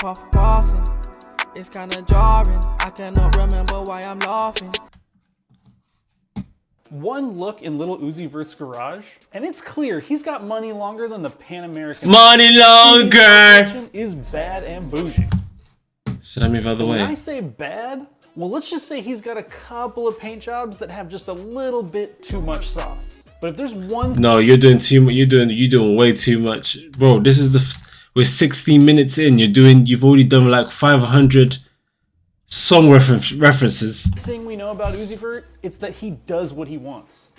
puff Boston. It's kinda jarring, I cannot remember why I'm laughing. One look in Lil Uzi Vert's garage, and it's clear he's got money longer than the Pan American. Money longer! Is bad and bougie. Should I move out of the way? When I say bad, well, let's just say he's got a couple of paint jobs that have just a little bit too much sauce. But if there's one, no, you're doing too much. You're doing way too much, bro. This is we're 16 minutes in. You've already done like 500 song references. thing we know about Uzi Vert, it's that he does what he wants.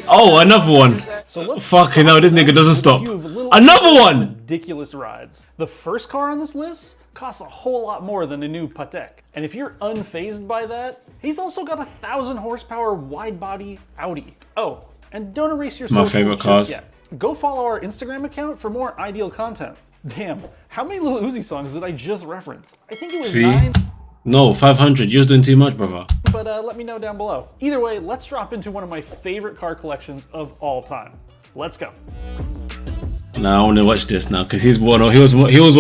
Oh, another one. So let's fucking hell, this nigga doesn't stop. Another one. Ridiculous rides. The first car on this list costs a whole lot more than a new Patek. And if you're unfazed by that, he's also got a 1,000 horsepower wide body Audi. Oh, and don't erase your social My favorite just cars. yet. Go follow our Instagram account for more ideal content. Damn, how many Lil Uzi songs did I just reference? I think it was 9. No, 500. You're doing too much, brother. But let me know down below. Either way, let's drop into one of my favorite car collections of all time. Let's go. Now I want to watch this now because he was one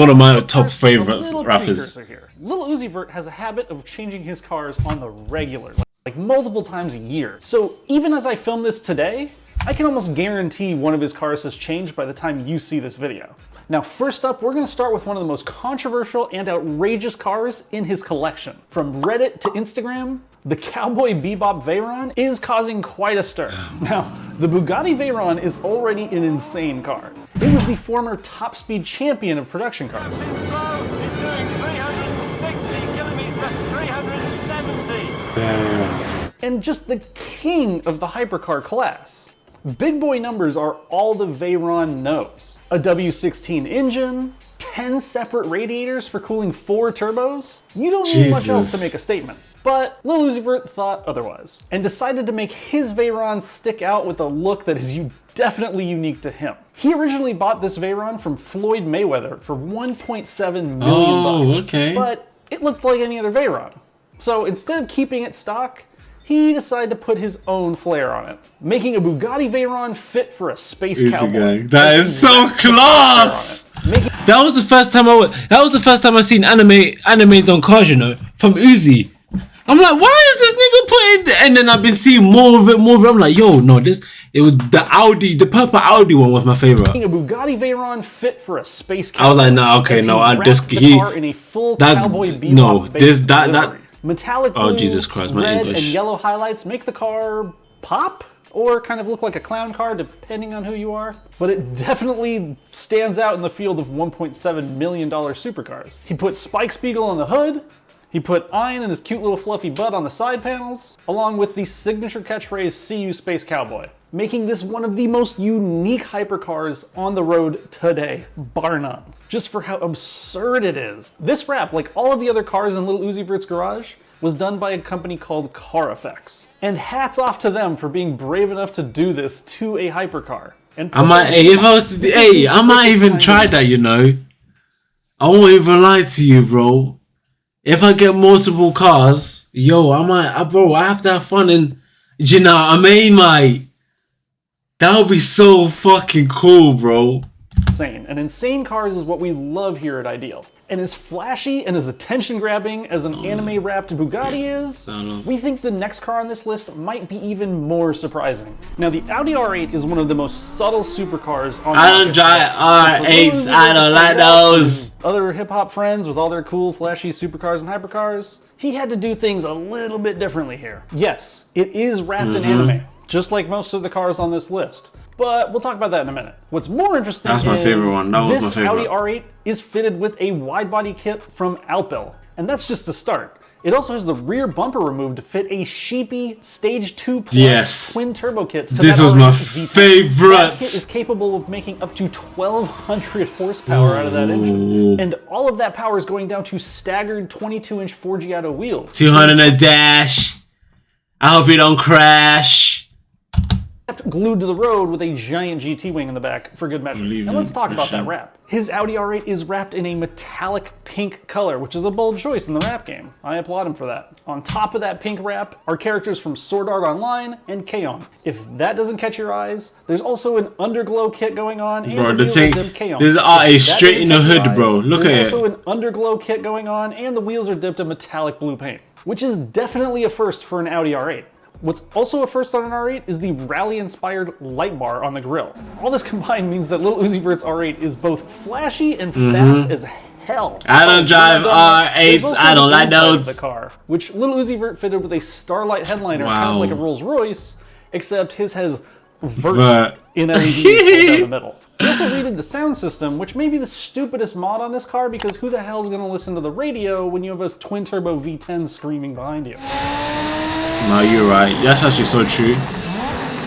of my top favorite rappers. Here. Lil Uzi Vert has a habit of changing his cars on the regular, like multiple times a year. So even as I film this today, I can almost guarantee one of his cars has changed by the time you see this video. Now, first up, we're going to start with one of the most controversial and outrageous cars in his collection. From Reddit to Instagram, the Cowboy Bebop Veyron is causing quite a stir. Now, the Bugatti Veyron is already an insane car. It was the former top speed champion of production cars. In slow, it's doing 360 kilometers, 370. And just the king of the hypercar class. Big boy numbers are all the Veyron knows. A W16 engine, 10 separate radiators for cooling 4 turbos. You don't need much else to make a statement. But Lil Uzi Vert thought otherwise, and decided to make his Veyron stick out with a look that is definitely unique to him. He originally bought this Veyron from Floyd Mayweather for $1.7 million. Okay. But it looked like any other Veyron. So instead of keeping it stock, he decided to put his own flair on it, making a Bugatti Veyron fit for a space cowboy. That is so class. That was the first time I seen animes on cars, you know, from Uzi. I'm like, why is this nigga putting? And then I've been seeing more of it. I'm like, yo, no, it was the Audi, the purple Audi one was my favorite. Making a Bugatti Veyron fit for a space cowboy. I was like, nah, okay, no, in a full Cowboy Bebop metallic blue, Jesus Christ, my red English. and yellow highlights make the car pop or kind of look like a clown car depending on who you are. But it definitely stands out in the field of $1.7 million supercars. He put Spike Spiegel on the hood. He put Iron and his cute little fluffy butt on the side panels, along with the signature catchphrase, "See you, Space Cowboy," making this one of the most unique hypercars on the road today, bar none. Just for how absurd it is. This wrap, like all of the other cars in Lil Uzi Vert's garage, was done by a company called Car Effects. And hats off to them for being brave enough to do this to a hypercar. And I might even try that, you know. I won't even lie to you, bro. If I get multiple cars, yo, I have to have fun and, you know what I mean, mate? That would be so fucking cool, bro. Insane. And insane cars is what we love here at Ideal. And as flashy and as attention-grabbing as an anime-wrapped Bugatti is, we think the next car on this list might be even more surprising. Now, the Audi R8 is one of the most subtle supercars on the market. I don't drive R8s, I don't like those. Other hip-hop friends with all their cool, flashy supercars and hypercars, he had to do things a little bit differently here. Yes, it is wrapped in anime, just like most of the cars on this list. But we'll talk about that in a minute. What's more interesting is this Audi R8 is fitted with a wide-body kit from Alpil. And that's just the start. It also has the rear bumper removed to fit a sheepy Stage 2 Plus twin turbo kit. This was my favorite. That kit is capable of making up to 1,200 horsepower out of that engine. And all of that power is going down to staggered 22-inch Forgiato wheels. 200 a dash. I hope you don't crash. glued to the road with a giant GT wing in the back for good measure. Believe And let's in talk about that machine. wrap. His Audi R8 is wrapped in a metallic pink color, which is a bold choice in the rap game. I applaud him for that. On top of that pink wrap are characters from Sword Art Online and K-On! If that doesn't catch your eyes, there's also an underglow kit going on. And Bro, the the wheels thing, are dipped K-On! there's If RA that straight doesn't in the catch your hood, bro. eyes, Look at there's it. also an underglow kit going on, and the wheels are dipped in metallic blue paint, which is definitely a first for an Audi R8. What's also a first on an R8 is the rally-inspired light bar on the grille. All this combined means that Lil Uzi Vert's R8 is both flashy and fast as hell. I don't drive There's R8s, also I don't the like inside of those. the car, which Lil Uzi Vert fitted with a Starlight headliner, kind Wow. of like a Rolls Royce, except his has vert Vert. in LED down the middle. He also redid the sound system, which may be the stupidest mod on this car because who the hell is going to listen to the radio when you have a twin-turbo V10 screaming behind you? No, you're right. That's actually so true.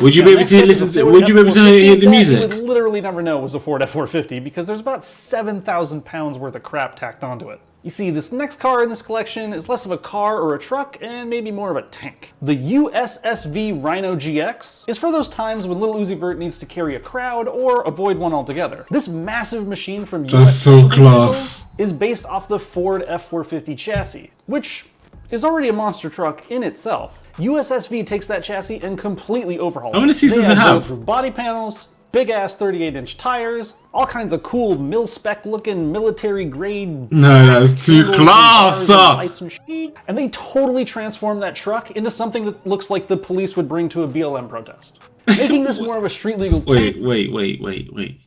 Would you Now, be able next to up is listen a to? Ford Would you be able to F450 hear the that music? You would literally never know it was a Ford F450 because there's about 7,000 pounds worth of crap tacked onto it. You see, this next car in this collection is less of a car or a truck and maybe more of a tank. The USSV Rhino GX is for those times when Lil Uzi Vert needs to carry a crowd or avoid one altogether. This massive machine from That's US so Specialty class. Vehicles is based off the Ford F450 chassis, which is already a monster truck in itself. USSV takes that chassis and completely overhauls it. How many seats They does it add have? bulletproof body panels, big ass 38-inch tires, all kinds of cool mil-spec looking military grade. No, that's too handles and class. bars and lights and shit. And they totally transformed that truck into something that looks like the police would bring to a BLM protest, making this more of a street legal tank. Wait.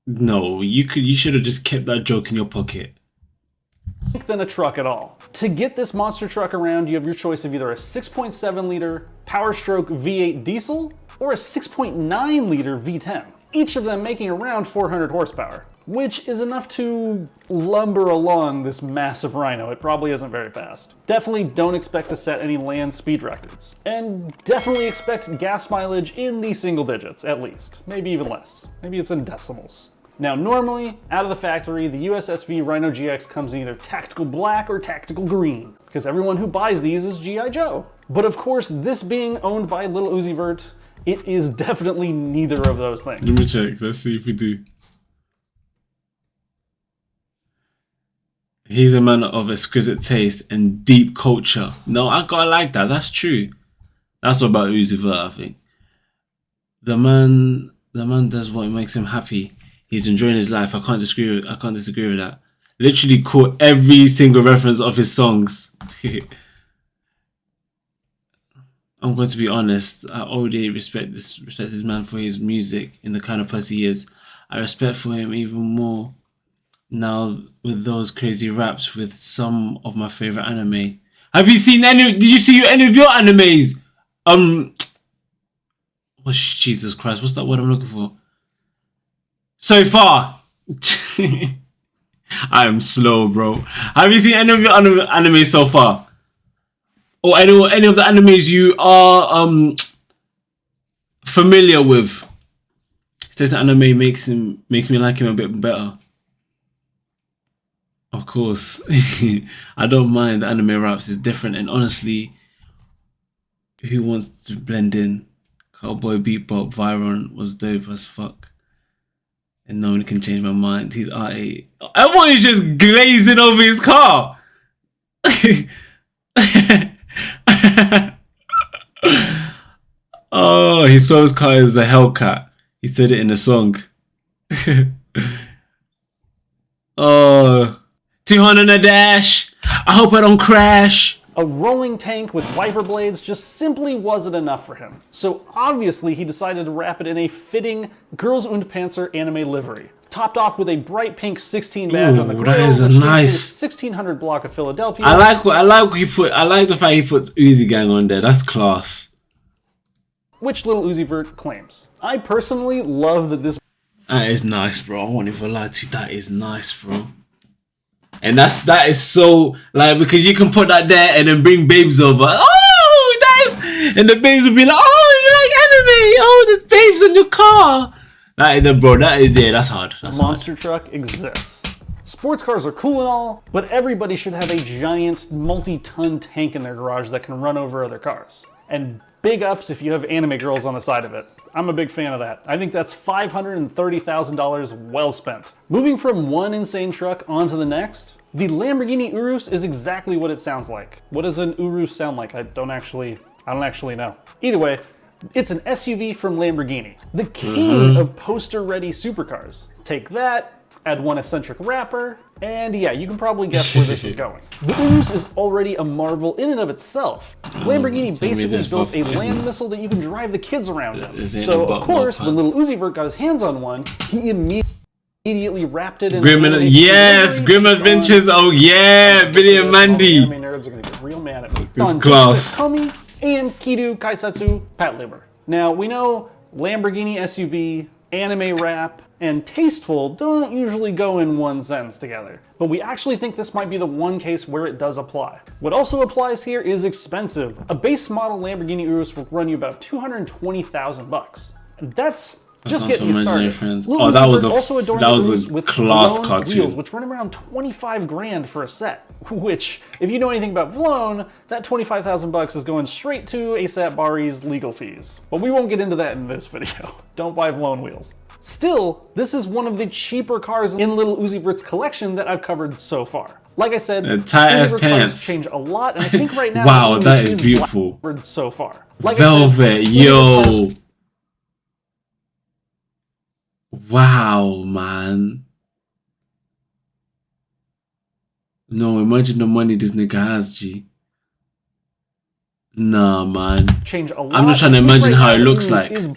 No, you should have just kept that joke in your pocket. Than a truck at all. To get this monster truck around, you have your choice of either a 6.7 liter Power Stroke V8 diesel or a 6.9 liter V10, each of them making around 400 horsepower, which is enough to lumber along this massive Rhino. It probably isn't very fast. Definitely don't expect to set any land speed records, and definitely expect gas mileage in the single digits, at least. Maybe even less. Maybe it's in decimals. Now, normally, out of the factory, the USSV Rhino GX comes in either tactical black or tactical green, because everyone who buys these is G.I. Joe. But of course, this being owned by Lil Uzi Vert, it is definitely neither of those things. Let me check. Let's see if we do. He's a man of exquisite taste and deep culture. No, I gotta like that. That's true. That's about Uzi Vert, I think. The man does what makes him happy. He's enjoying his life. I can't disagree with that. Literally caught every single reference of his songs. I'm going to be honest. I already respect this man for his music and the kind of person he is. I respect for him even more now with those crazy raps with some of my favorite anime. Have you seen any? Did you see any of your animes? Oh Jesus Christ! What's that word I'm looking for? So far. I am slow, bro. Have you seen any of your anime so far? Or any of the animes you are familiar with? He says the anime makes me like him a bit better. Of course. I don't mind the anime raps. It's different, and honestly, who wants to blend in? Cowboy Bebop Byron was dope as fuck. And no one can change my mind. He's R8. Everyone is just glazing over his car. Oh, his favorite car is a Hellcat. He said it in the song. Oh, 200 a dash. I hope I don't crash. A rolling tank with wiper blades just simply wasn't enough for him. So obviously he decided to wrap it in a fitting Girls und Panzer anime livery, topped off with a bright pink 16 badge on the Ooh, grill, that is a which gives nice- it 1600 block of Philadelphia. I like the fact he puts Uzi Gang on there. That's class. Which Lil Uzi Vert claims. I personally love that this That is nice, bro. I won't even lie to you. That is nice, bro. And that is so like, because you can put that there and then bring babes over. Oh, that is, and the babes will be like, oh, you like anime? Oh, there's babes in your car. That's hard. That's hard. monster truck exists. Sports cars are cool and all, but everybody should have a giant multi-ton tank in their garage that can run over other cars. And Big ups if you have anime girls on the side of it. I'm a big fan of that. I think that's $530,000 well spent. Moving from one insane truck onto the next, the Lamborghini Urus is exactly what it sounds like. What does an Urus sound like? I don't actually know. Either way, it's an SUV from Lamborghini, the king of poster-ready supercars. Take that, add one eccentric rapper, and yeah, you can probably guess where this is going. The Urus is already a marvel in and of itselse. Lamborghini basically built a land missile that you can drive the kids around in. So of course, when little Uzi Vert got his hands on one, he immediately wrapped it in Grim Adventures, oh yeah, Billy and Mandy. Anime nerds are gonna get real mad at me. It's class. Tommy and Kidu Kaisatsu Patlibur. Now we know Lamborghini SUV, anime rap, and tasteful don't usually go in one sentence together, but we actually think this might be the one case where it does apply. What also applies here is expensive. A base model Lamborghini Urus will run you about $220,000. And that's just getting you started. Oh, that was a class cartoon. Wheels, which run around 25 grand for a set. Which, if you know anything about Vlone, that 25,000 bucks is going straight to ASAP Bari's legal fees. But we won't get into that in this video. Don't buy Vlone wheels. Still, this is one of the cheaper cars in Little Uzi Vert's collection that I've covered so far. Like I said, tight-ass pants change a lot, and I think right now wow, that is beautiful. So far, like Velvet, yo. Wow, man. No, imagine the money this nigga has, G. Nah, man. Change a lot. I'm just trying to imagine how it looks like. Is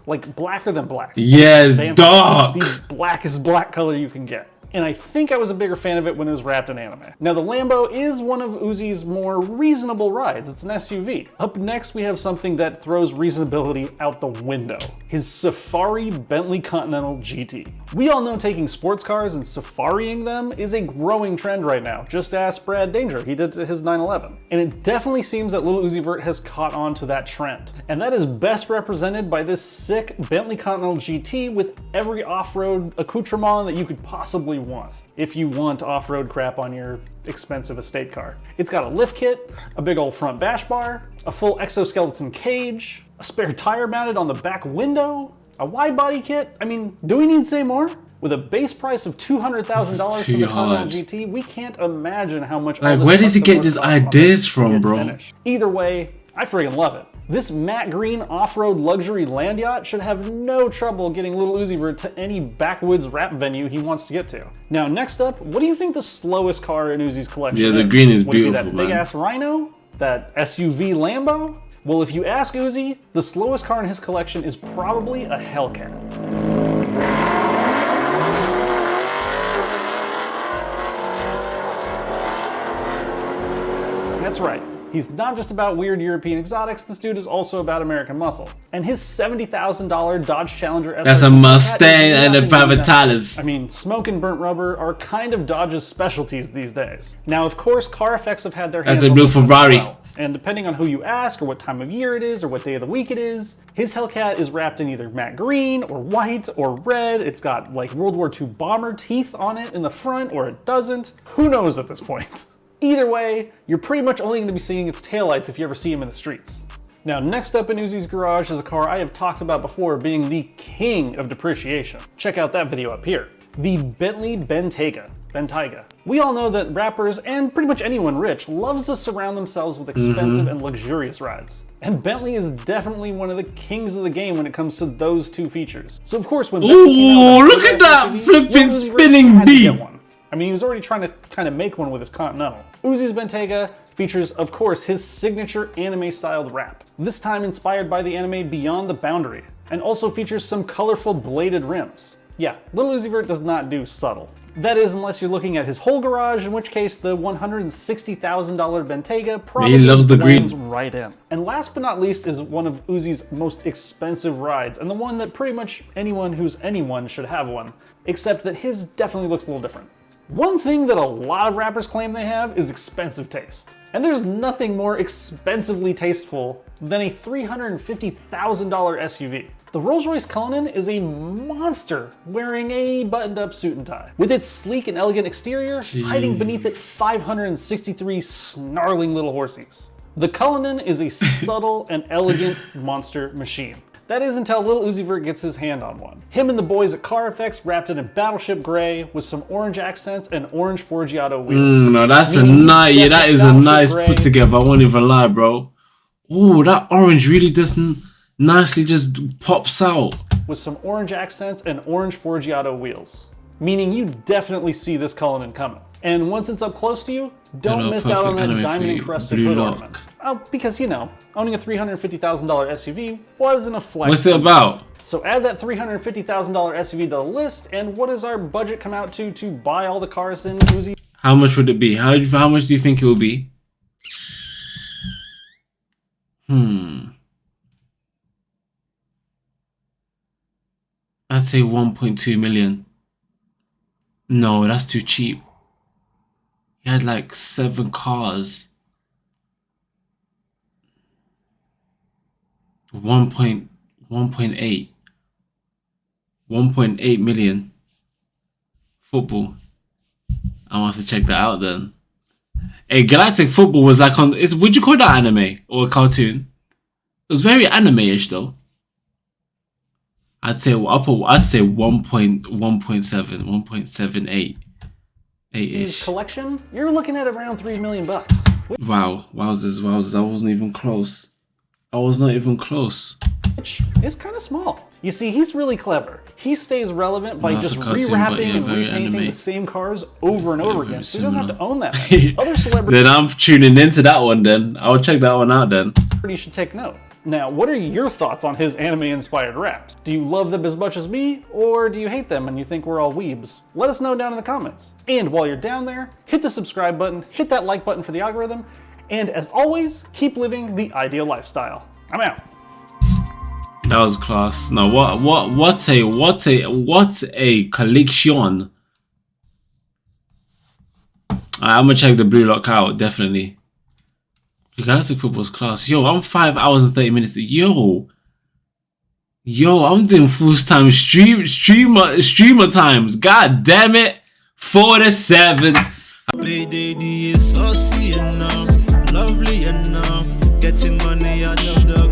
like blacker than black. Yes, dark. The blackest black color you can get. And I think I was a bigger fan of it when it was wrapped in anime. Now the Lambo is one of Uzi's more reasonable rides. It's an SUV. Up next we have something that throws reasonability out the window. His Safari Bentley Continental GT. We all know taking sports cars and safarying them is a growing trend right now. Just ask Brad Danger, he did to his 911. And it definitely seems that Lil Uzi Vert has caught on to that trend. And that is best represented by this sick Bentley Continental GT with every off-road accoutrement that you could possibly want, if you want off-road crap on your expensive estate car. It's got a lift kit, a big old front bash bar, a full exoskeleton cage, a spare tire mounted on the back window, a wide body kit. I mean, do we need to say more? With a base price of $200,000 for the Continental GT, we can't imagine how much. Like, where does he get these ideas from, bro? Either way, I freaking love it. This matte green off-road luxury land yacht should have no trouble getting Little Uzi Vert to any backwoods rap venue he wants to get to. Now, next up, what do you think the slowest car in Uzi's collection is? Yeah, the green is Would it beautiful, be that big-ass Rhino? That SUV Lambo? Well, if you ask Uzi, the slowest car in his collection is probably a Hellcat. That's right. He's not just about weird European exotics, this dude is also about American muscle. And his $70,000 Dodge Challenger SRT, that's a Mustang and a Privatalis. I mean, smoke and burnt rubber are kind of Dodge's specialties these days. Now, of course, car effects have had their hands on the blue Ferrari. well. And depending on who you ask, or what time of year it is, or what day of the week it is, his Hellcat is wrapped in either matte green, or white, or red. It's got like World War II bomber teeth on it in the front, or it doesn't. Who knows at this point? Either way, you're pretty much only going to be seeing its taillights if you ever see him in the streets. Now, next up in Uzi's garage is a car I have talked about before being the king of depreciation. Check out that video up here. The Bentley Bentayga. We all know that rappers, and pretty much anyone rich, loves to surround themselves with expensive and luxurious rides. And Bentley is definitely one of the kings of the game when it comes to those two features. So of course when Bentley came out, look at that flipping spinning beat! I mean, he was already trying to kind of make one with his Continental. Uzi's Bentayga features, of course, his signature anime-styled wrap. This time inspired by the anime Beyond the Boundary, and also features some colorful bladed rims. Yeah, Lil Uzi Vert does not do subtle. That is, unless you're looking at his whole garage, in which case the $160,000 Bentayga probably loves the green right in. And last but not least is one of Uzi's most expensive rides, and the one that pretty much anyone who's anyone should have one, except that his definitely looks a little different. One thing that a lot of rappers claim they have is expensive taste. And there's nothing more expensively tasteful than a $350,000 SUV. The Rolls-Royce Cullinan is a monster wearing a buttoned-up suit and tie. With its sleek and elegant exterior, hiding beneath its 563 snarling little horsies. The Cullinan is a subtle and elegant monster machine. That is until Lil Uzi Vert gets his hand on one. Him and the boys at Car Effects wrapped it in Battleship Gray with some orange accents and orange Forgiato wheels. No, that's a nice, yeah, that is a nice put together. I won't even lie, bro. Oh, that orange really just nicely just pops out. With some orange accents and orange Forgiato wheels. Meaning you definitely see this Cullinan coming. And once it's up close to you, don't miss out on that diamond encrusted hood ornament. Oh, because you know, owning a $350,000 SUV wasn't a flex. What's it about? So add that $350,000 SUV to the list, and what does our budget come out to buy all the cars in Uzi? How much would it be? How much do you think it will be? I'd say 1.2 million. No, that's too cheap. He had like 7 cars. 1.8 million. Football. I'll have to check that out then. Hey, Galactic Football was like on. Would you call that anime or a cartoon? It was very anime-ish though. I'd say 1.78. 8-ish. Collection, you're looking at around $3 million. Wow, wowzers. I wasn't even close. I was not even close. Which is kind of small. You see, he's really clever. He stays relevant by just rewrapping and repainting the same cars over and over again, so he doesn't have to own that many. Other celebrities. Then I'm tuning into that one then. I'll check that one out then. You should take note. Now, what are your thoughts on his anime-inspired raps? Do you love them as much as me, or do you hate them and you think we're all weebs? Let us know down in the comments. And while you're down there, hit the subscribe button, hit that like button for the algorithm, and as always, keep living the ideal lifestyle. I'm out. That was class. Now, what's a collection? I'm gonna check the Blue Lock out, definitely. Galactic Football's class. Yo, I'm 5 hours and 30 minutes. Yo, I'm doing full time streamer times. God damn it. 47. Lady is saucy enough, lovely enough, getting money out of the